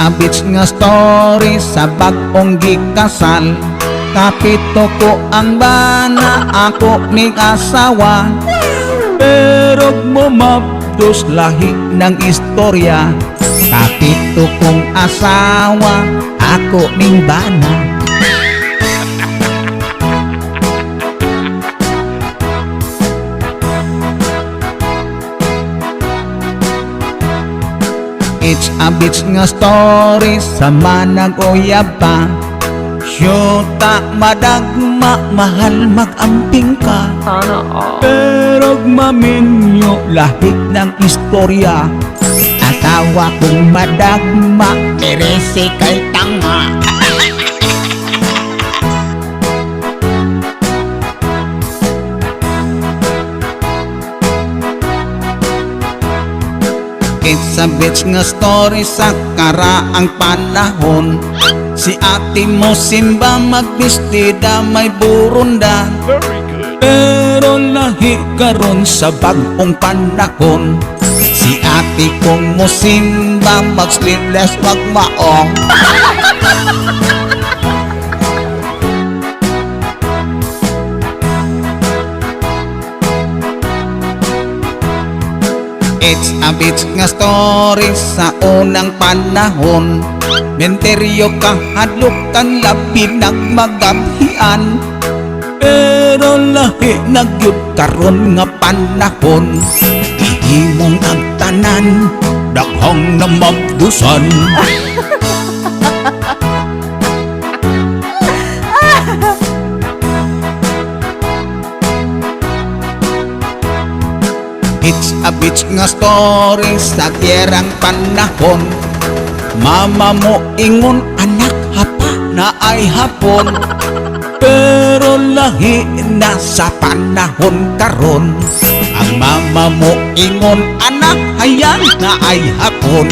a beach nga story sa bag-ong gikasal. Kapito ko ang bana, ako ning asawa. Pero mumapdos lahi ng istorya. Kapito kong asawa, ako ning bana. It's a beach nga story sa manag uyab pa. Syuta madagma, mahal mag-amping ka. Sana all. Pero maminyo lahit ng istorya. Asawa kong madagma, Terese kay tanga. It's a beach nga story sa karaang panahon. Si ate mo simba magbistida may burunda. Very good. Pero lahi karon sa bagong panahon. Si ate kong mo simba mag-sleeveless wag maong. It's a beach nga story sa unang panahon. Menteryo kahadlukan labi nagmagabhian. Pero lahi nagyud karon nga panahon. Ihimong agtanan, daghang namabdusan. It's a beach nga story sa tierang panahon. Mama mo ingon anak hapa na ay hapon. Pero lahi na sa panahon karon. Ang mama mo ingon anak hayang na ay hapon.